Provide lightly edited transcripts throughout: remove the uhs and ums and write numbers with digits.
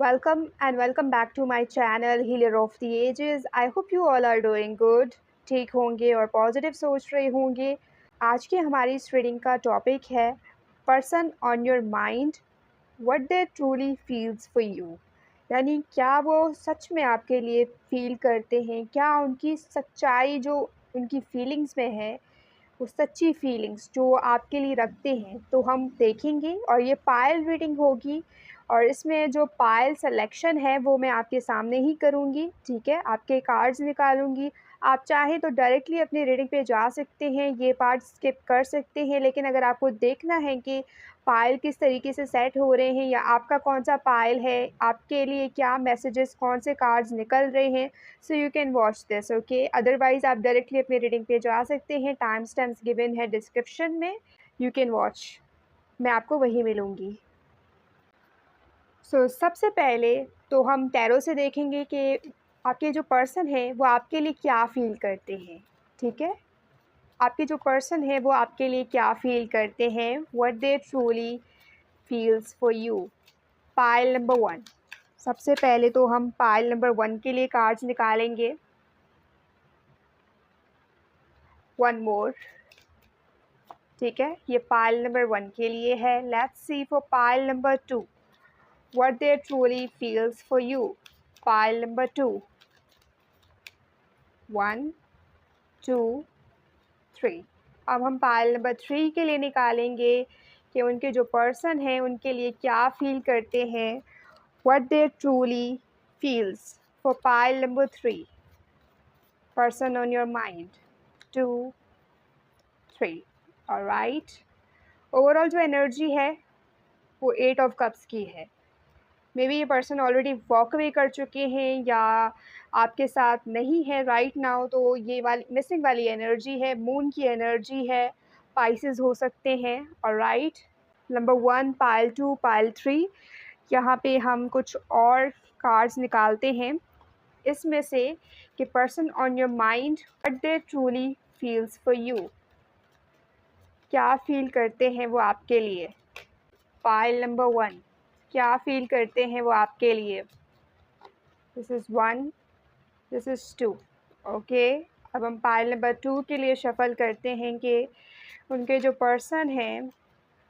welcome back to my channel Healer of the Ages. I hope you all are doing good. ठीक होंगे और positive सोच रहे होंगे। आज की हमारी इस रीडिंग का टॉपिक है person on your mind what they truly feels for you. यानी क्या वो सच में आपके लिए फील करते हैं, क्या उनकी सच्चाई जो उनकी फीलिंग्स में है वो सच्ची फीलिंग्स जो आपके लिए रखते हैं, तो हम देखेंगे। और ये पायल रीडिंग होगी और इसमें जो पायल सिलेक्शन है वो मैं आपके सामने ही करूँगी। ठीक है, आपके कार्ड्स निकालूंगी। आप चाहें तो डायरेक्टली अपनी रीडिंग पे जा सकते हैं, ये पार्ट स्किप कर सकते हैं, लेकिन अगर आपको देखना है कि पायल किस तरीके से सेट हो रहे हैं या आपका कौन सा पायल है, आपके लिए क्या मैसेजेस, कौन से कार्ड्स निकल रहे हैं, so you can watch this. Okay, otherwise आप डायरेक्टली अपनी रीडिंग पे जा सकते हैं। टाइम स्टैम्प्स गिवन है डिस्क्रिप्शन में, यू कैन वॉच, मैं आपको वहीं मिलूँगी। सबसे पहले तो हम टैरो से देखेंगे कि आपके जो पर्सन है वो आपके लिए क्या फ़ील करते हैं। ठीक है, आपके जो पर्सन है वो आपके लिए क्या फ़ील करते हैं, what they truly feels for you. Pile number 1। सबसे पहले तो हम पाइल नंबर 1 के लिए कार्ड्स निकालेंगे। One more. ठीक है, ये पाइल नंबर 1 के लिए है। Let's C for pile number 2 what they truly feels for you. Pile number 2. 1 2 3। अब हम पाइल नंबर 3 के लिए निकालेंगे कि उनके जो पर्सन हैं उनके लिए क्या फील करते हैं, what they truly feels for pile number 3, person on your mind. 2 3। Alright, overall जो एनर्जी है वो 8 ऑफ कप्स की है। मे बी ये पर्सन ऑलरेडी वॉक अवे कर चुके हैं या आपके साथ नहीं है राइट नाउ, तो ये वाली मिसिंग वाली एनर्जी है, मून की एनर्जी है, पाइसेस हो सकते हैं। Alright, number 1, pile 2, pile 3। यहाँ पे हम कुछ और कार्ड्स निकालते हैं इसमें से कि person on your mind what they truly feels for you. क्या फील करते हैं वो आपके लिए। पाइल नंबर 1, क्या फील करते हैं वो आपके लिए। This is 1, this is 2। Okay, अब हम पाइल नंबर 2 के लिए शफल करते हैं कि उनके जो पर्सन हैं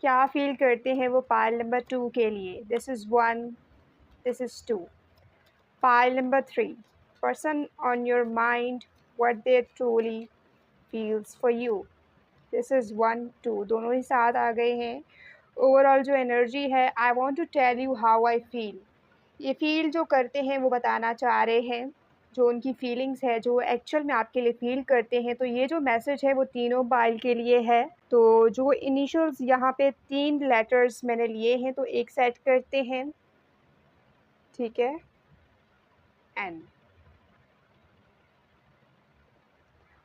क्या फील करते हैं वो पाइल नंबर 2 के लिए। This is 1, this is 2। Pile number 3, person on your mind what they truly feels for you. This is 1 2, दोनों ही साथ आ गए हैं। ओवरऑल जो एनर्जी है, I want to tell you how I feel. ये फ़ील जो करते हैं वो बताना चाह रहे हैं, जो उनकी फीलिंग्स है जो एक्चुअल में आपके लिए फ़ील करते हैं। तो ये जो मैसेज है वो तीनों पाइल के लिए है। तो जो इनिशियल्स यहाँ पे 3 लेटर्स मैंने लिए हैं, तो एक सेट करते हैं। ठीक है, एन।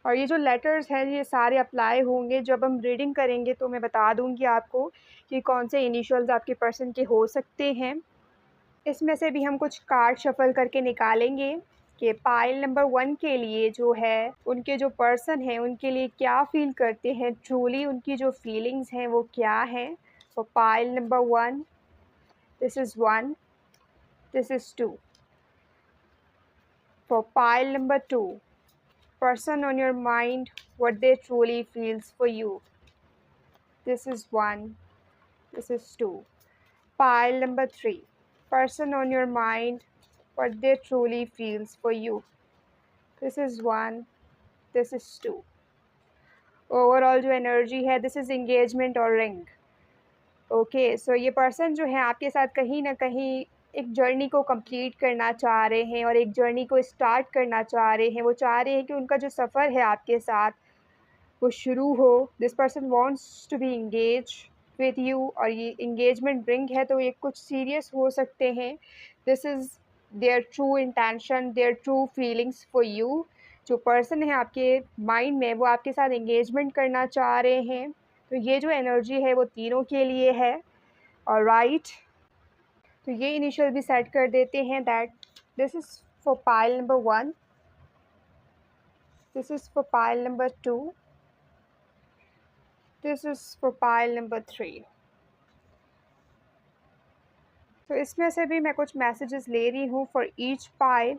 और ये जो लेटर्स हैं ये सारे अप्लाई होंगे जब हम रीडिंग करेंगे, तो मैं बता दूँगी आपको कि कौन से इनिशियल्स आपके पर्सन के हो सकते हैं। इसमें से भी हम कुछ कार्ड शफल करके निकालेंगे कि पाइल नंबर 1 के लिए जो है उनके जो पर्सन हैं उनके लिए क्या फ़ील करते हैं, ट्रूली उनकी जो फीलिंग्स हैं वो क्या हैं। तो pile number 1, this is 1, this is 2। For pile number 2, person on your mind what they truly feels for you. This is 1, this is 2. Pile number 3, person on your mind what they truly feels for you. This is 1, this is 2. Overall जो energy है, this is engagement और ring. Okay, सो ये person जो है आपके साथ कहीं ना कहीं एक जर्नी को कंप्लीट करना चाह रहे हैं और एक जर्नी को स्टार्ट करना चाह रहे हैं। वो चाह रहे हैं कि उनका जो सफ़र है आपके साथ वो शुरू हो। This person wants to be engage with you, और ये इंगेजमेंट रिंग है तो ये कुछ सीरियस हो सकते हैं। This is their true intention, their true feelings for you. जो पर्सन है आपके माइंड में वो आपके साथ इंगेजमेंट करना चाह रहे हैं। तो ये जो एनर्जी है वो तीनों के लिए है। ऑलराइट, तो ये इनिशियल भी सेट कर देते हैं that this is for pile number 1, this is for pile number 2, this is for pile number 3. तो इसमें से भी मैं कुछ मैसेजेस ले रही हूँ फॉर ईच पाइल।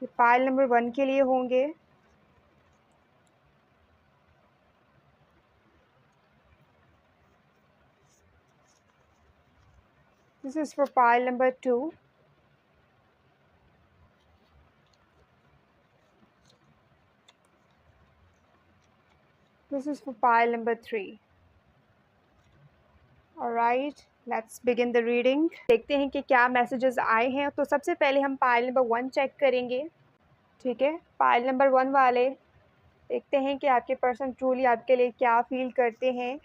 ये पाइल नंबर 1 के लिए होंगे। This is for pile number 2. This is for pile number 3. Alright, let's begin the reading. देखते हैं कि क्या मैसेजेस आए हैं। तो सबसे पहले हम पाइल नंबर 1 चेक करेंगे। ठीक है, पाइल नंबर 1 वाले देखते हैं कि आपके पर्सन ट्रूली आपके लिए क्या फील करते हैं।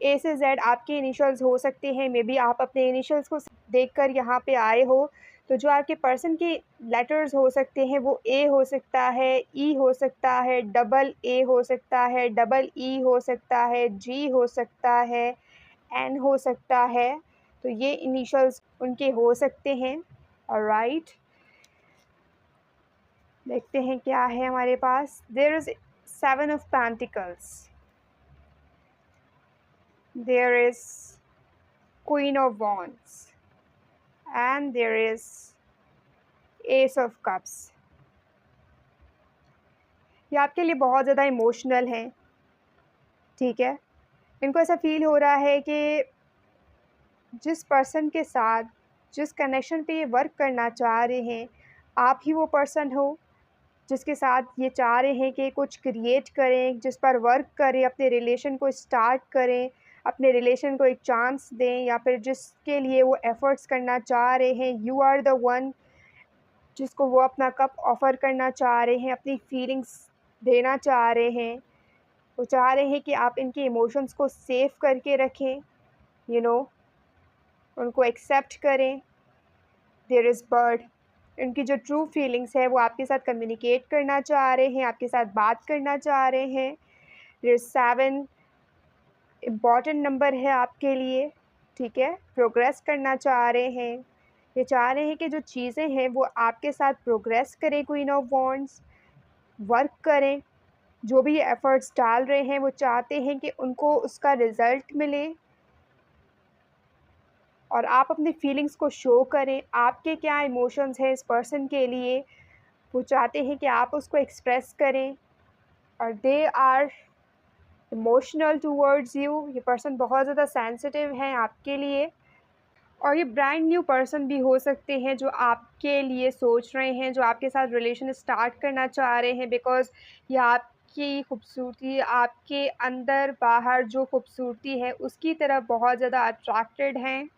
ए से जेड आपके इनिशियल्स हो सकते हैं, मे बी आप अपने इनिशियल्स को देखकर यहाँ पे आए हो। तो जो आपके पर्सन के लेटर्स हो सकते हैं वो ए हो सकता है, ई हो सकता है, डबल ए हो सकता है, डबल ई हो सकता है, जी हो सकता है, एन हो सकता है। तो ये इनिशियल्स उनके हो सकते हैं। ऑलराइट, देखते हैं क्या है हमारे पास। There is 7 of pentacles, there is queen of wands, and there is Ace of Cups. ये आपके लिए बहुत ज़्यादा इमोशनल हैं। ठीक है, इनको ऐसा फील हो रहा है कि जिस पर्सन के साथ जिस कनेक्शन पे ये वर्क करना चाह रहे हैं, आप ही वो पर्सन हो जिसके साथ ये चाह रहे हैं कि कुछ क्रिएट करें, जिस पर वर्क करें, अपने रिलेशन को स्टार्ट करें, अपने रिलेशन को एक चांस दें, या फिर जिसके लिए वो एफ़र्ट्स करना चाह रहे हैं। यू आर द वन जिसको वो अपना कप ऑफ़र करना चाह रहे हैं, अपनी फीलिंग्स देना चाह रहे हैं। वो चाह रहे हैं कि आप इनके इमोशंस को सेव करके रखें, उनको एक्सेप्ट करें। देयर इज़ बर्ड, इनकी जो ट्रू फीलिंग्स है वो आपके साथ कम्युनिकेट करना चाह रहे हैं, आपके साथ बात करना चाह रहे हैं। देयर इज़ 7 इम्पॉर्टेंट नंबर है आपके लिए। ठीक है, प्रोग्रेस करना चाह रहे हैं। ये चाह रहे हैं कि जो चीज़ें हैं वो आपके साथ प्रोग्रेस करें, क्वीन ऑफ वॉन्ड्स, वर्क करें। जो भी एफ़र्ट्स डाल रहे हैं वो चाहते हैं कि उनको उसका रिज़ल्ट मिले और आप अपनी फीलिंग्स को शो करें। आपके क्या इमोशंस हैं इस पर्सन के लिए, वो चाहते हैं कि आप उसको एक्सप्रेस करें। और they are emotional towards you, ये पर्सन बहुत ज़्यादा सेंसिटिव हैं आपके लिए। और ये ब्रांड न्यू पर्सन भी हो सकते हैं जो आपके लिए सोच रहे हैं, जो आपके साथ रिलेशन स्टार्ट करना चाह रहे हैं, बिकॉज़ ये आपकी खूबसूरती, आपके अंदर बाहर जो खूबसूरती है उसकी तरफ बहुत ज़्यादा अट्रैक्टेड हैं।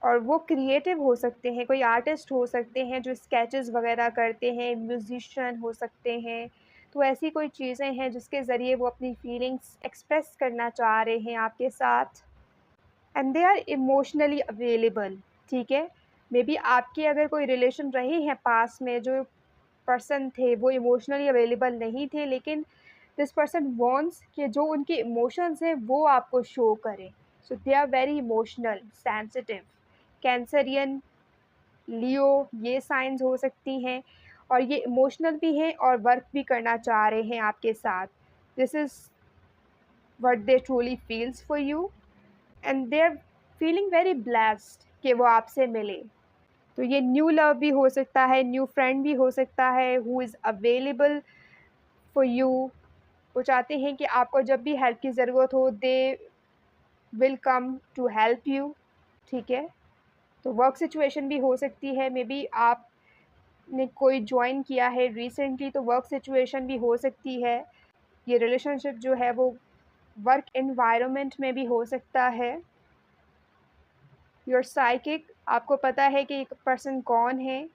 और वो क्रिएटिव हो सकते हैं, कोई आर्टिस्ट हो सकते हैं जो स्केचेस वगैरह करते हैं, म्यूजिशियन हो सकते हैं। तो ऐसी कोई चीज़ें हैं जिसके ज़रिए वो अपनी फीलिंग्स एक्सप्रेस करना चाह रहे हैं आपके साथ। And they are emotionally available. ठीक है, मे बी आपके अगर कोई रिलेशन रहे हैं पास में, जो पर्सन थे वो इमोशनली अवेलेबल नहीं थे, लेकिन दिस पर्सन वॉन्ट्स कि जो उनके इमोशंस हैं वो आपको शो करें। So they are very emotional, sensitive. Cancerian, Leo, ये साइंस हो सकती हैं। और ये इमोशनल भी हैं और वर्क भी करना चाह रहे हैं आपके साथ। This is what they truly feels for you, and they are feeling very blessed कि वो आपसे मिले। तो ये न्यू लव भी हो सकता है, न्यू फ्रेंड भी हो सकता है who is available for you. वो चाहते हैं कि आपको जब भी हेल्प की ज़रूरत हो, they will come to help you. ठीक है, तो वर्क सिचुएशन भी हो सकती है, मे बी आपने कोई जॉइन किया है रिसेंटली, तो वर्क सिचुएशन भी हो सकती है। ये रिलेशनशिप जो है वो वर्क एनवायरनमेंट में भी हो सकता है। योर साइकिक, आपको पता है कि एक पर्सन कौन है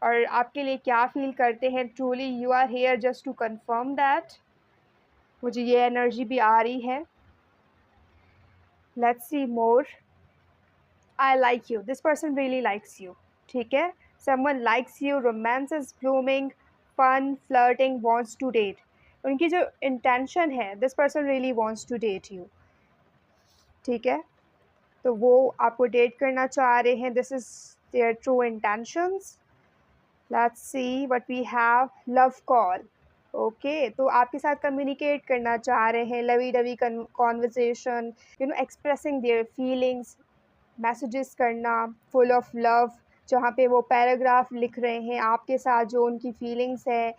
और आपके लिए क्या फ़ील करते हैं। Truly you are here just to confirm that. मुझे ये एनर्जी भी आ रही है। Let's see more. I like you, this person really likes you. ठीक है, someone likes you, romance is blooming, fun, flirting, wants to date. उनकी जो इंटेंशन है, this person really wants to date you. ठीक है, तो वो आपको डेट करना चाह रहे हैं। This is their true intentions. Let's see what we have. Love call, okay, तो आपके साथ कम्युनिकेट करना चाह रहे हैं, lovey dovey conversation, expressing their feelings, messages करना फुल ऑफ लव, जहाँ पे वो पैराग्राफ लिख रहे हैं आपके साथ, जो उनकी फीलिंग्स है,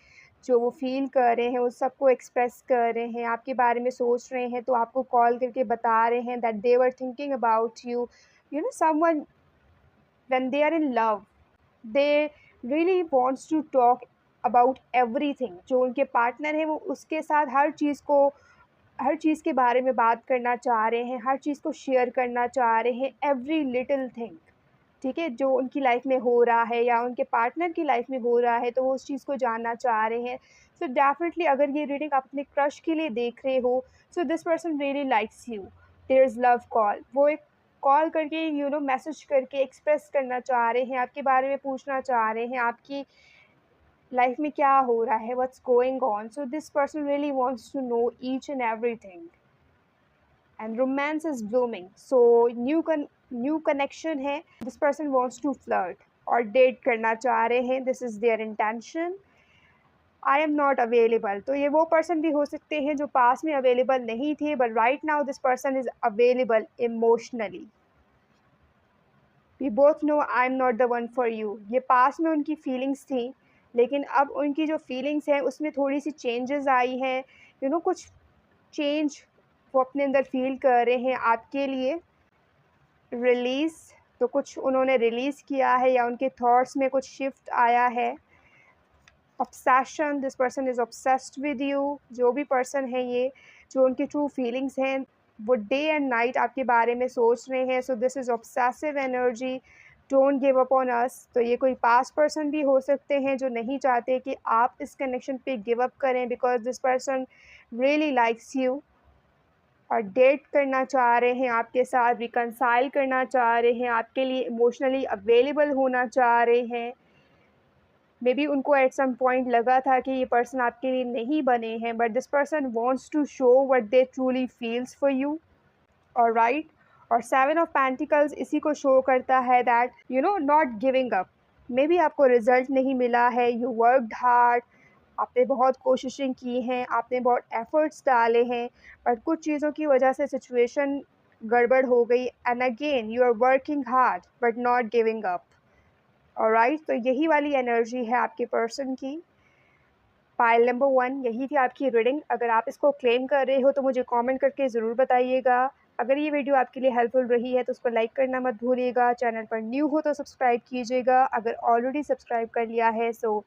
जो वो फ़ील कर रहे हैं उस सबको एक्सप्रेस कर रहे हैं, आपके बारे में सोच रहे हैं, तो आपको कॉल करके बता रहे हैं that they were thinking about you, someone when they are in love, they really wants to talk about everything. जो उनके पार्टनर हैं वो उसके साथ हर चीज़ के बारे में बात करना चाह रहे हैं, हर चीज़ को शेयर करना चाह रहे हैं, एवरी लिटिल थिंग, ठीक है? जो उनकी लाइफ़ में हो रहा है या उनके पार्टनर की लाइफ़ में हो रहा है, तो वो उस चीज़ को जानना चाह रहे हैं। सो डेफ़िनिटली अगर ये रीडिंग आप अपने क्रश के लिए देख रहे हो, so this person really likes you, there is love call. वो एक कॉल करके मैसेज करके एक्सप्रेस करना चाह रहे हैं, आपके बारे में पूछना चाह रहे हैं, आपकी लाइफ़ में क्या हो रहा है, what's going on. So this person really wants to know each and everything. And romance is blooming, so new connection है। This person wants to flirt और डेट करना चाह रहे हैं, this is their intention. I am not available, तो ये वो person भी हो सकते हैं जो पास में अवेलेबल नहीं थे, but right now this person is available emotionally. We both know I am not the one for you. ये पास में उनकी फीलिंग्स थी, लेकिन अब उनकी जो फीलिंग्स हैं उसमें थोड़ी सी चेंजेस आई हैं, कुछ चेंज वो अपने अंदर फ़ील कर रहे हैं आपके लिए। रिलीज़, तो कुछ उन्होंने रिलीज़ किया है या उनके थॉट्स में कुछ शिफ्ट आया है। Obsession, this person is obsessed with you. जो भी पर्सन है ये, जो उनकी ट्रू फीलिंग्स हैं, वो डे एंड नाइट आपके बारे में सोच रहे हैं। So this is obsessive energy, don't give up on us. तो ये कोई पास्ट पर्सन भी हो सकते हैं जो नहीं चाहते कि आप इस कनेक्शन पे गिव अप करें, because this person really likes you और डेट करना चाह रहे हैं आपके साथ, रिकंसाइल करना चाह रहे हैं, आपके लिए इमोशनली अवेलेबल होना चाह रहे हैं। मे बी उनको एट सम पॉइंट लगा था कि ये पर्सन आपके लिए नहीं बने हैं, but this person wants to show what they truly feels for you. Alright, और 7 ऑफ पेंटिकल्स इसी को शो करता है that not giving up. May be आपको रिजल्ट नहीं मिला है, यू वर्कड हार्ड, आपने बहुत कोशिशें की हैं, आपने बहुत एफ़र्ट्स डाले हैं, बट कुछ चीज़ों की वजह से सिचुएशन गड़बड़ हो गई, and again you are working hard but not giving up. Alright, तो यही वाली एनर्जी है आपके पर्सन की। पाइल नंबर 1, यही थी आपकी रीडिंग। अगर आप इसको क्लेम कर रहे हो तो मुझे कमेंट करके ज़रूर बताइएगा। अगर ये वीडियो आपके लिए हेल्पफुल रही है तो उसको लाइक करना मत भूलिएगा। चैनल पर न्यू हो तो सब्सक्राइब कीजिएगा। अगर ऑलरेडी सब्सक्राइब कर लिया है so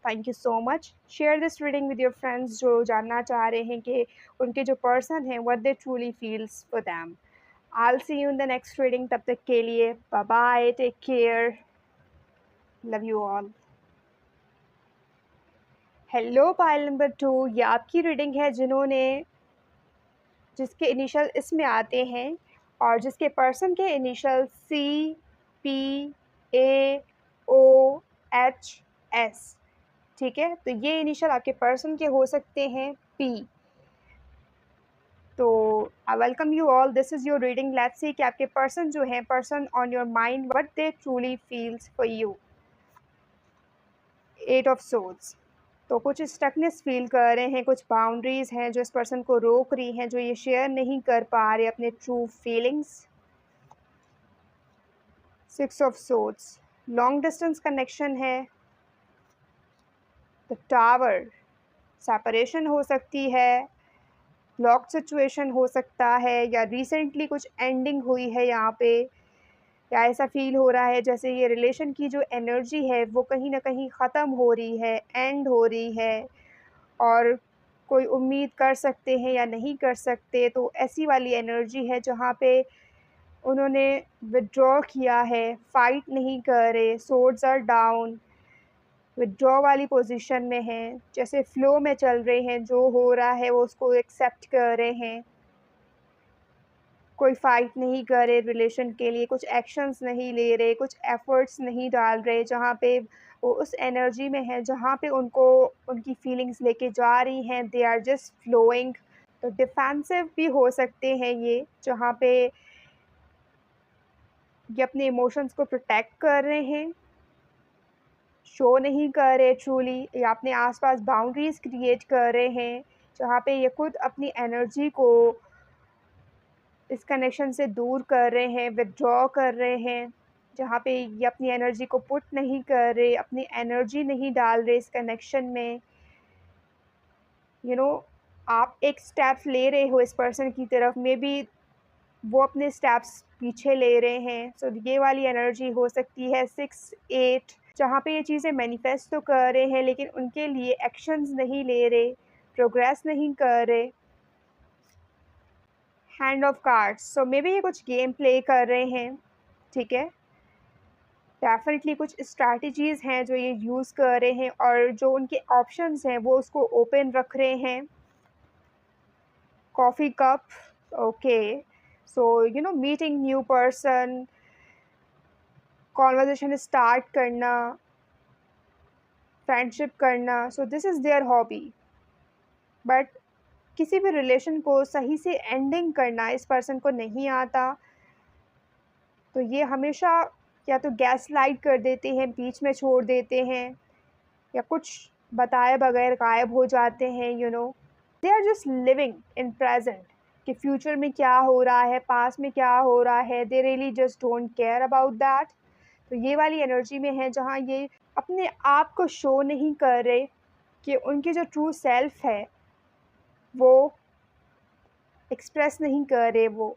thank you so much. Share this reading with your friends जो जानना चाह रहे हैं कि उनके जो पर्सन हैं what they truly feels for them. I will see you in the next reading. तब तक के लिए bye bye, take care, love you all. Hello pile number 2, ये आपकी रीडिंग है जिसके इनिशियल इसमें आते हैं और जिसके पर्सन के इनिशियल CPAOHS, ठीक है? तो ये इनिशियल आपके पर्सन के हो सकते हैं P। तो आई welcome you all, this is your reading. Let's see कि आपके पर्सन जो हैं, person on your mind, what they truly feels for you. 8 of swords, तो कुछ स्टकनेस फ़ील कर रहे हैं, कुछ बाउंड्रीज़ हैं जो इस पर्सन को रोक रही हैं, जो ये शेयर नहीं कर पा रहे अपने true feelings. 6 of swords, long distance connection है। द टावर, सेपरेशन हो सकती है, ब्लॉक सिचुएशन हो सकता है, या रिसेंटली कुछ एंडिंग हुई है यहाँ पे, या ऐसा फ़ील हो रहा है जैसे ये रिलेशन की जो एनर्जी है वो कहीं न कहीं ख़त्म हो रही है, एंड हो रही है, और कोई उम्मीद कर सकते हैं या नहीं कर सकते। तो ऐसी वाली एनर्जी है जहाँ पे उन्होंने विथड्रॉ किया है, फ़ाइट नहीं कर रहे, सोर्ड्स आर डाउन, विथड्रॉ वाली पोजीशन में हैं, जैसे फ़्लो में चल रहे हैं, जो हो रहा है वो उसको एक्सेप्ट कर रहे हैं, कोई फ़ाइट नहीं कर रहे रिलेशन के लिए, कुछ एक्शंस नहीं ले रहे, कुछ एफ़र्ट्स नहीं डाल रहे, जहाँ पे वो उस एनर्जी में है जहाँ पे उनको उनकी फीलिंग्स लेके जा रही हैं, दे आर जस्ट फ्लोइंग। तो डिफेंसिव भी हो सकते हैं ये, जहाँ पे ये अपने इमोशंस को प्रोटेक्ट कर रहे हैं। शो नहीं कर रहे ट्रूली, या अपने आसपास बाउंड्रीज़ क्रिएट कर रहे हैं, जहाँ पे ये खुद अपनी एनर्जी को इस कनेक्शन से दूर कर रहे हैं, विथड्रॉ कर रहे हैं, जहाँ पे ये अपनी एनर्जी को पुट नहीं कर रहे, अपनी एनर्जी नहीं डाल रहे इस कनेक्शन में। आप एक स्टेप ले रहे हो इस पर्सन की तरफ, मे बी वो अपने स्टेप्स पीछे ले रहे हैं। सो ये वाली एनर्जी हो सकती है 6-8, जहाँ पे ये चीज़ें मैनिफेस्ट तो कर रहे हैं लेकिन उनके लिए एक्शंस नहीं ले रहे, प्रोग्रेस नहीं कर रहे। Hand of cards, so may B ये कुछ गेम प्ले कर रहे हैं, ठीक है। डेफ़िनेटली कुछ स्ट्रैटेजीज़ हैं जो ये यूज़ कर रहे हैं और जो उनके ऑप्शंस हैं वो उसको ओपन रख रहे हैं। Coffee cup, okay. So meeting new person, conversation start करना, फ्रेंडशिप करना, so this is their hobby. But किसी भी रिलेशन को सही से एंडिंग करना इस पर्सन को नहीं आता, तो ये हमेशा या तो गैसलाइट कर देते हैं, बीच में छोड़ देते हैं, या कुछ बताए बगैर गायब हो जाते हैं। They are just living in present, कि फ्यूचर में क्या हो रहा है, पास्ट में क्या हो रहा है, they really just don't care about that. तो ये वाली एनर्जी में है जहाँ ये अपने आप को शो नहीं कर रहे कि उनकी जो ट्रू सेल्फ है वो एक्सप्रेस नहीं कर रहे। वो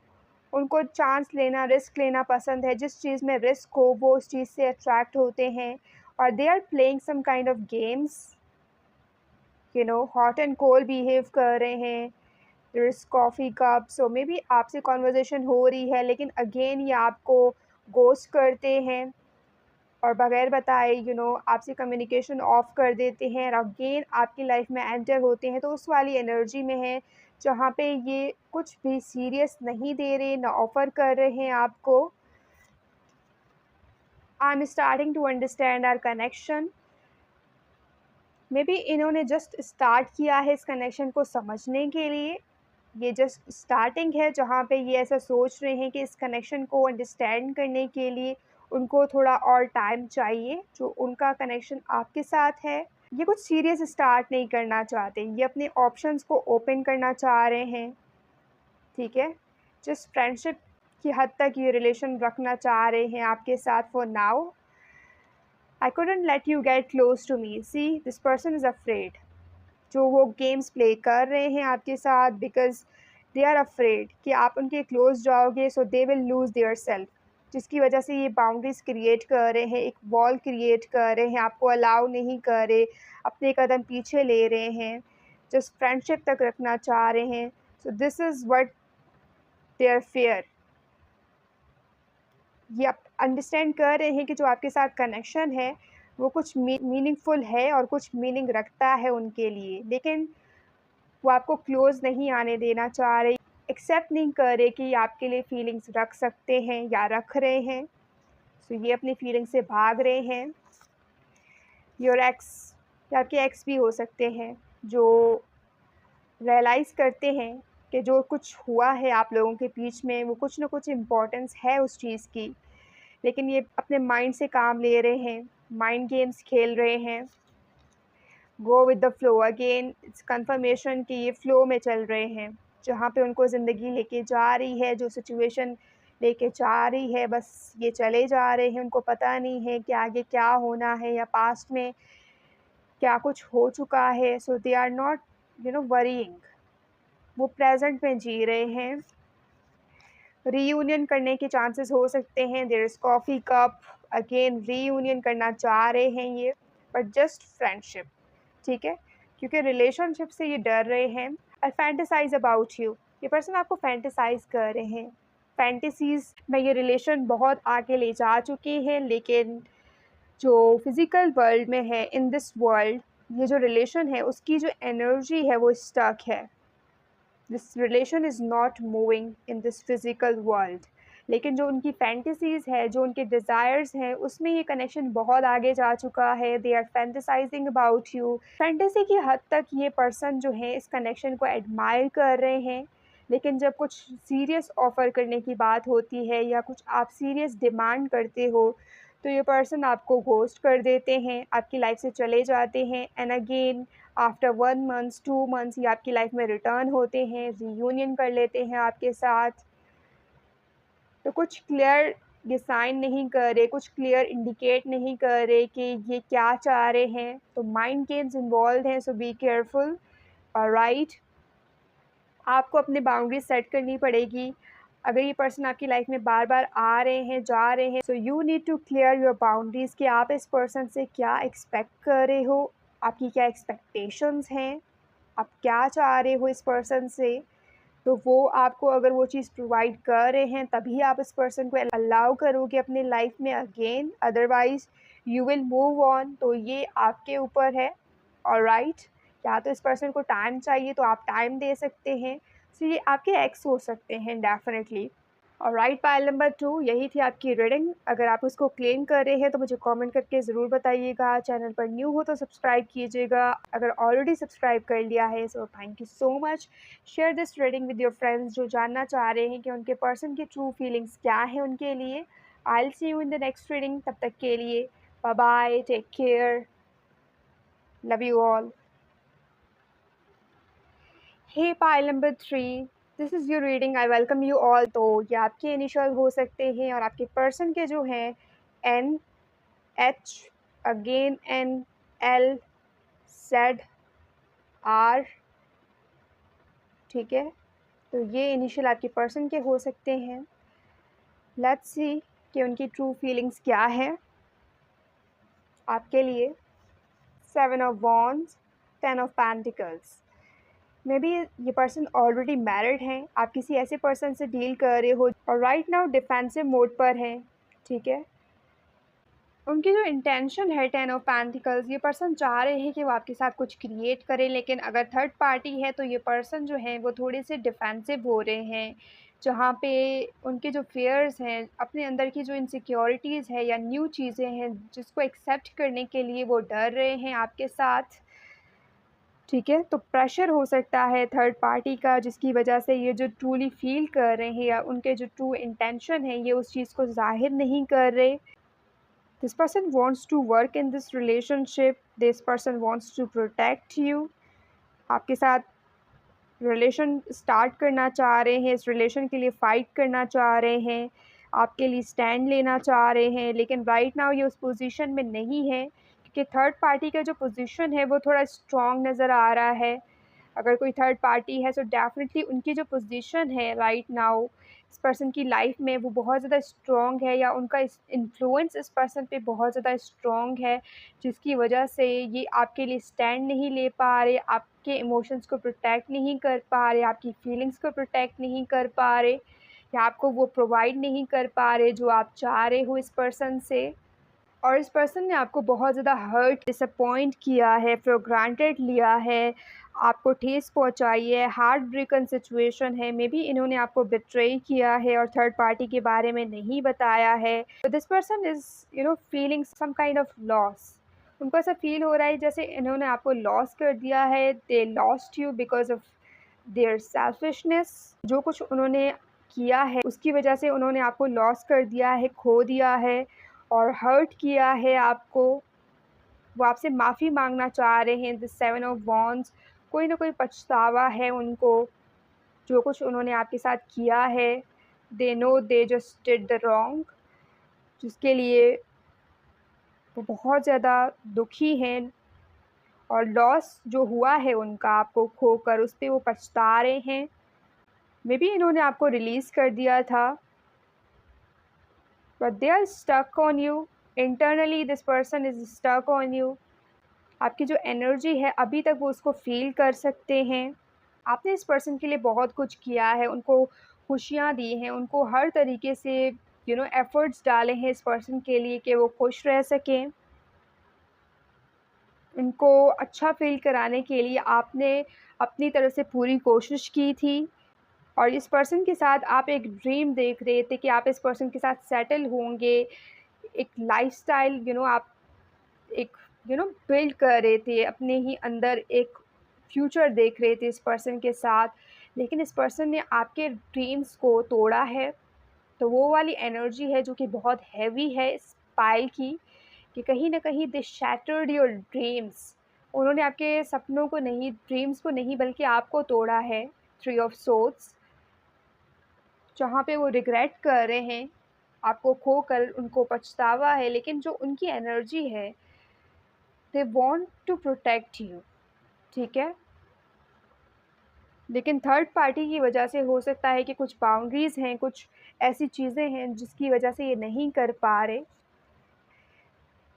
उनको चांस लेना, रिस्क लेना पसंद है। जिस चीज़ में रिस्क हो वो उस चीज़ से अट्रैक्ट होते हैं, और they are playing some kind of games, hot and cold behave कर रहे हैं। There is coffee cup, so may be आपसे कॉन्वर्जेसन हो रही है लेकिन अगेन ये आपको गोस्ट करते हैं और बगैर बताए आपसे कम्युनिकेशन ऑफ कर देते हैं, और अगेन आपकी लाइफ में एंटर होते हैं। तो उस वाली एनर्जी में है जहाँ पे ये कुछ भी सीरियस नहीं दे रहे, ना ऑफ़र कर रहे हैं आपको। I am starting to understand our connection. May be इन्होंने जस्ट स्टार्ट किया है इस कनेक्शन को समझने के लिए। ये जस्ट स्टार्टिंग है जहाँ पे ये ऐसा सोच रहे हैं कि इस कनेक्शन को अंडरस्टैंड करने के लिए उनको थोड़ा और टाइम चाहिए, जो उनका कनेक्शन आपके साथ है। ये कुछ सीरियस स्टार्ट नहीं करना चाहते, ये अपने ऑप्शंस को ओपन करना चाह रहे हैं, ठीक है। जस्ट फ्रेंडशिप की हद तक ये रिलेशन रखना चाह रहे हैं आपके साथ for now. I couldn't let you get close to me, see this person is afraid। जो वो गेम्स प्ले कर रहे हैं आपके साथ, बिकॉज़ दे आर अफ्रेड कि आप उनके क्लोज जाओगे, so they will lose their self, जिसकी वजह से ये बाउंड्रीज़ क्रिएट कर रहे हैं, एक वॉल क्रिएट कर रहे हैं, आपको अलाउ नहीं कर रहे, अपने कदम पीछे ले रहे हैं, जस्ट फ्रेंडशिप तक रखना चाह रहे हैं। So this is what their fear. ये आप अंडरस्टैंड कर रहे हैं कि जो आपके साथ कनेक्शन है वो कुछ मीनिंगफुल है और कुछ मीनिंग रखता है उनके लिए, लेकिन वो आपको क्लोज़ नहीं आने देना चाह रहे, एक्सेप्ट नहीं कर रहे कि आपके लिए फीलिंग्स रख सकते हैं या रख रहे हैं। सो ये अपनी फीलिंग से भाग रहे हैं। योर एक्स या आपके एक्स भी हो सकते हैं जो रियलाइज़ करते हैं कि जो कुछ हुआ है आप लोगों के बीच में वो कुछ ना कुछ इम्पोर्टेंस है उस चीज़ की, लेकिन ये अपने माइंड से काम ले रहे हैं, माइंड गेम्स खेल रहे हैं। Go with the flow, again it's confirmation कि ये फ़्लो में चल रहे हैं, जहाँ पे उनको ज़िंदगी लेके जा रही है, जो सिचुएशन लेके जा रही है, बस ये चले जा रहे हैं। उनको पता नहीं है कि आगे क्या होना है या पास्ट में क्या कुछ हो चुका है। सो दे आर नॉट वरीइंग, वो प्रेज़ेंट में जी रहे हैं। रीयूनियन करने के चांसेस हो सकते हैं। There is coffee cup, again reunion करना चाह रहे हैं ये, बट जस्ट फ्रेंडशिप, ठीक है, क्योंकि रिलेशनशिप से ये डर रहे हैं। आई फैंटेसाइज़ अबाउट यू, ये पर्सन आपको फैंटेसाइज़ कर रहे हैं। फैंटेसीज़ में ये रिलेशन बहुत आगे ले जा चुके हैं, लेकिन जो फिज़िकल वर्ल्ड में है, इन दिस वर्ल्ड, ये जो रिलेशन है उसकी जो एनर्जी है वो स्टक है। This relation is not moving in this physical world, लेकिन जो उनकी फैंटेसीज़ है, जो उनके डिज़ायर्स हैं, उसमें ये कनेक्शन बहुत आगे जा चुका है। They are fantasizing about you. Fantasy की हद तक ये पर्सन जो है इस कनेक्शन को एडमायर कर रहे हैं, लेकिन जब कुछ सीरियस ऑफ़र करने की बात होती है या कुछ आप सीरियस डिमांड करते हो, तो ये पर्सन आपको घोस्ट कर देते हैं, आपकी लाइफ से चले जाते हैं and again after 1 months 2 months ये आपकी लाइफ में रिटर्न होते हैं, रीयूनियन कर लेते हैं आपके साथ। तो कुछ क्लियर ये साइन नहीं कर रहे, कुछ क्लियर इंडिकेट नहीं कर रहे कि ये क्या चाह रहे हैं। तो माइंड गेम्स इन्वॉल्व हैं, सो बी केयरफुल। ऑलराइट, आपको अपनी बाउंड्री सेट करनी पड़ेगी। अगर ये पर्सन आपकी लाइफ में बार बार आ रहे हैं, जा रहे हैं, so you need to clear your boundaries कि आप इस पर्सन से क्या एक्सपेक्ट कर रहे हो, आपकी क्या एक्सपेक्टेशंस हैं, आप क्या चाह रहे हो इस पर्सन से। तो वो आपको अगर वो चीज़ प्रोवाइड कर रहे हैं तभी आप इस पर्सन को अलाउ करोगे अपनी लाइफ में again, otherwise you will move on. तो ये आपके ऊपर है। ऑलराइट, या तो इस पर्सन को टाइम चाहिए तो आप टाइम दे सकते हैं। सो ये आपके एक्स हो सकते हैं डेफिनेटली। ऑलराइट, पाइल नंबर 2 यही थी आपकी रीडिंग। अगर आप उसको क्लेम कर रहे हैं तो मुझे कमेंट करके ज़रूर बताइएगा। चैनल पर न्यू हो तो सब्सक्राइब कीजिएगा। अगर ऑलरेडी सब्सक्राइब कर लिया है so thank you so much. Share this reading with your friends जो जानना चाह रहे हैं कि उनके पर्सन की ट्रू फीलिंग्स क्या है उनके लिए। I will see you in the next reading. तब तक के लिए bye bye, take care, love you all. Hey pile number 3, this is your reading, I welcome you all. तो ये आपके इनिशियल हो सकते हैं और आपके पर्सन के जो हैं N, H, again N, L, Z, R, ठीक है। तो ये इनिशियल आपके पर्सन के हो सकते हैं। लेट्स सी कि उनकी ट्रू फीलिंग्स क्या है आपके लिए। 7 of wands, 10 of pentacles. May be ये पर्सन ऑलरेडी मैरिड हैं, आप किसी ऐसे पर्सन से डील कर रहे हो और राइट नाउ डिफेंसिव मोड पर हैं, ठीक है। उनकी जो इंटेंशन है 10 ऑफ पेंटिकल्स, ये पर्सन चाह रहे हैं कि वो आपके साथ कुछ क्रिएट करें, लेकिन अगर थर्ड पार्टी है तो ये पर्सन जो है वो थोड़े से डिफेंसिव हो रहे हैं, जहाँ पे उनके जो फियर्स हैं, अपने अंदर की जो इनसिक्योरिटीज़ है या न्यू चीज़ें हैं जिसको एक्सेप्ट करने के लिए वो डर रहे हैं आपके साथ, ठीक है। तो प्रेशर हो सकता है थर्ड पार्टी का, जिसकी वजह से ये जो ट्रूली फ़ील कर रहे हैं या उनके जो ट्रू इंटेंशन है ये उस चीज़ को ज़ाहिर नहीं कर रहे। This person wants to work in this relationship, this person wants to protect you. आपके साथ रिलेशन स्टार्ट करना चाह रहे हैं, इस रिलेशन के लिए फ़ाइट करना चाह रहे हैं, आपके लिए स्टैंड लेना चाह रहे हैं, लेकिन राइट नाउ ये उस पोजीशन में नहीं है क्योंकि थर्ड पार्टी का जो पोजीशन है वो थोड़ा स्ट्रॉन्ग नज़र आ रहा है। अगर कोई थर्ड पार्टी है सो डेफ़िनेटली उनकी जो पोजीशन है राइट नाउ इस पर्सन की लाइफ में वो बहुत ज़्यादा स्ट्रॉन्ग है, या उनका इस इन्फ्लुएंस इस पर्सन पे बहुत ज़्यादा स्ट्रॉन्ग है, जिसकी वजह से ये आपके लिए स्टैंड नहीं ले पा रहे, आपके इमोशंस को प्रोटेक्ट नहीं कर पा रहे, आपकी फीलिंग्स को प्रोटेक्ट नहीं कर पा रहे, या आपको वो प्रोवाइड नहीं कर पा रहे जो आप चाह रहे हो इस पर्सन से। और इस पर्सन ने आपको बहुत ज़्यादा हर्ट, डिसअपॉइंट किया है, फॉर ग्रांटेड लिया है, आपको ठेस पहुंचाई है, हार्ट ब्रेकन सिचुएशन है। मे बी इन्होंने आपको बिट्रे किया है और थर्ड पार्टी के बारे में नहीं बताया है। तो this person is feeling some kind of loss. उनको ऐसा फील हो रहा है जैसे इन्होंने आपको लॉस कर दिया है। They lost you because of their selfishness. जो कुछ उन्होंने किया है उसकी वजह से उन्होंने आपको लॉस कर दिया है, खो दिया है और हर्ट किया है आपको। वो आपसे माफ़ी मांगना चाह रहे हैं। द 7 ऑफ वॉन्ड्स, कोई ना कोई पछतावा है उनको, जो कुछ उन्होंने आपके साथ किया है। They know they just did the wrong, जिसके लिए वो बहुत ज़्यादा दुखी हैं और लॉस जो हुआ है उनका आपको खोकर उस पे वो पछता रहे हैं। मे बी इन्होंने आपको रिलीज़ कर दिया था, but they are stuck on you. Internally this person is stuck on you. आपकी जो एनर्जी है अभी तक वो उसको फ़ील कर सकते हैं। आपने इस पर्सन के लिए बहुत कुछ किया है, उनको खुशियाँ दी हैं, उनको हर तरीके से एफ़र्ट्स डाले हैं इस पर्सन के लिए कि वो खुश रह सकें। उनको अच्छा फ़ील कराने के लिए आपने अपनी तरफ से पूरी कोशिश की थी और इस पर्सन के साथ आप एक ड्रीम देख रहे थे कि आप इस पर्सन के साथ सेटल होंगे। एक लाइफ़स्टाइल आप एक बिल्ड कर रहे थे, अपने ही अंदर एक फ्यूचर देख रहे थे इस पर्सन के साथ, लेकिन इस पर्सन ने आपके ड्रीम्स को तोड़ा है। तो वो वाली एनर्जी है जो कि बहुत हैवी है इस पायल की कि कहीं न कहीं दे शैटर्ड योर ड्रीम्स। उन्होंने आपके सपनों को नहीं, ड्रीम्स को नहीं, बल्कि आपको तोड़ा है। थ्री ऑफ सोर्ड्स, जहाँ पे वो रिग्रेट कर रहे हैं, आपको खोकर उनको पछतावा है, लेकिन जो उनकी एनर्जी है, they want to protect you, ठीक है? लेकिन थर्ड पार्टी की वजह से हो सकता है कि कुछ बाउंड्रीज़ हैं, कुछ ऐसी चीज़ें हैं जिसकी वजह से ये नहीं कर पा रहे।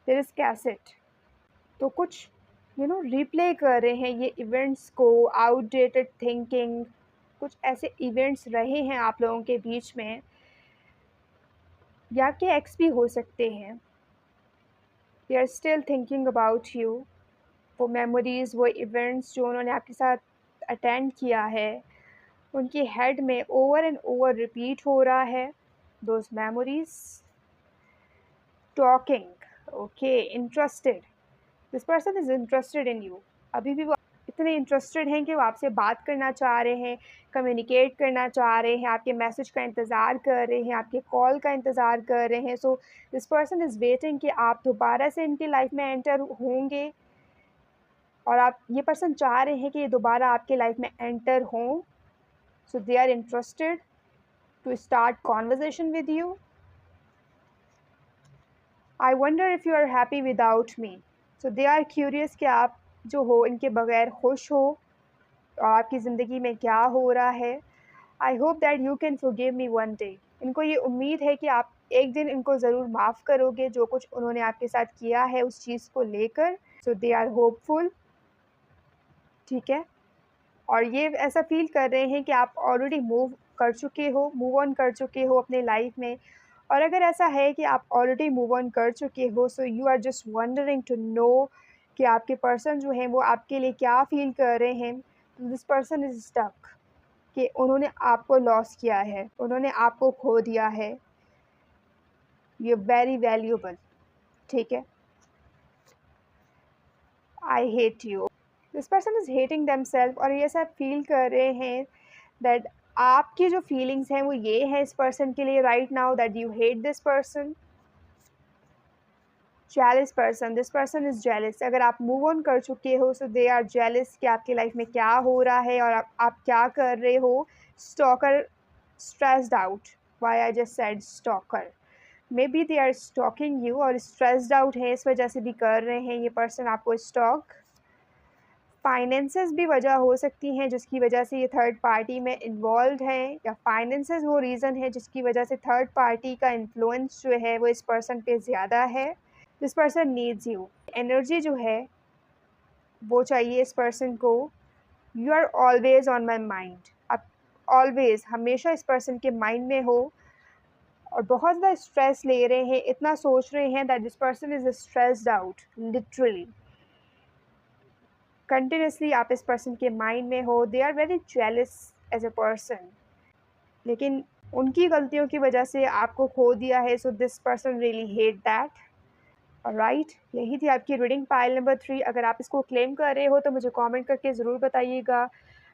देयर इज़ कैसेट, तो कुछ रिप्ले कर रहे हैं ये इवेंट्स को, आउटडेटेड थिंकिंग, कुछ ऐसे इवेंट्स रहे हैं आप लोगों के बीच में, या कि एक्स भी हो सकते हैं। They are still thinking about you. वो मेमोरीज़, वो इवेंट्स जो उन्होंने आपके साथ अटेंड किया है, उनकी हेड में ओवर एंड ओवर रिपीट हो रहा है those memories. Talking, okay, interested, this person is interested in you. अभी भी वो इतने इंटरेस्टेड हैं कि वो आपसे बात करना चाह रहे हैं, कम्युनिकेट करना चाह रहे हैं, आपके मैसेज का इंतज़ार कर रहे हैं, आपके कॉल का इंतज़ार कर रहे हैं। So this person is waiting कि आप दोबारा से इनकी लाइफ में एंटर होंगे, और आप, ये पर्सन चाह रहे हैं कि ये दोबारा आपके लाइफ में एंटर हों। So they are interested to start conversation with you. I wonder if you are happy without me. So they are curious कि आप जो हो इनके बगैर खुश हो, और आपकी ज़िंदगी में क्या हो रहा है। I hope that you can forgive me one day. इनको ये उम्मीद है कि आप एक दिन इनको ज़रूर माफ़ करोगे जो कुछ उन्होंने आपके साथ किया है उस चीज़ को लेकर। So they are hopeful, ठीक है? और ये ऐसा फ़ील कर रहे हैं कि आप ऑलरेडी मूव ऑन कर चुके हो अपने लाइफ में। और अगर ऐसा है कि आप ऑलरेडी मूव ऑन कर चुके हो, so you are just wondering to know कि आपके पर्सन जो हैं वो आपके लिए क्या फ़ील कर रहे हैं। दिस पर्सन इज़ स्टक कि उन्होंने आपको लॉस किया है, उन्होंने आपको खो दिया है। यू आर वेरी वैल्यूएबल, ठीक है? I hate you, this person is hating themselves. और ये सब फील कर रहे हैं दैट आपकी जो फीलिंग्स हैं वो ये है इस पर्सन के लिए right now, that you hate this person. Jealous person, this person is jealous. अगर आप मूव ऑन कर चुके हो, सो दे आर जेलस कि आपकी लाइफ में क्या हो रहा है और आप क्या कर रहे हो। Stalker, stressed out, why I just said stalker. May be they are stalking you, और स्ट्रेस्ड आउट है इस वजह से भी कर रहे हैं ये पर्सन आपको स्टॉक। फाइनेंसेस भी वजह हो सकती हैं जिसकी वजह से ये थर्ड पार्टी में इन्वॉल्व हैं, या फाइनेंसेस वो रीज़न है जिसकी वजह से थर्ड पार्टी का इन्फ्लुएंस जो है वो इस पर्सन पे ज़्यादा है। This person needs you, energy जो है वो चाहिए इस पर्सन को। You are always on my mind, आप ऑलवेज़, हमेशा इस पर्सन के माइंड में हो, और बहुत ज़्यादा स्ट्रेस ले रहे हैं, इतना सोच रहे हैं that this person is stressed out literally. Continuously आप इस पर्सन के माइंड में हो। They are very jealous as a person, लेकिन उनकी गलतियों की वजह से आपको खो दिया है। सो this person really hate that. Right, यही थी आपकी रीडिंग पाइल नंबर 3। अगर आप इसको क्लेम कर रहे हो तो मुझे कमेंट करके ज़रूर बताइएगा।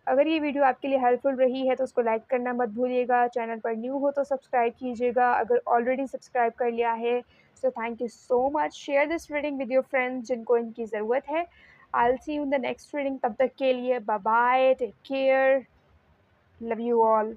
अगर ये वीडियो आपके लिए हेल्पफुल रही है तो उसको लाइक करना मत भूलिएगा। चैनल पर न्यू हो तो सब्सक्राइब कीजिएगा, अगर ऑलरेडी सब्सक्राइब कर लिया है। So thank you so much. Share this reading with your friends जिनको इनकी ज़रूरत है। I'll see you in the next reading. तब तक के लिए bye bye, take care, love you all.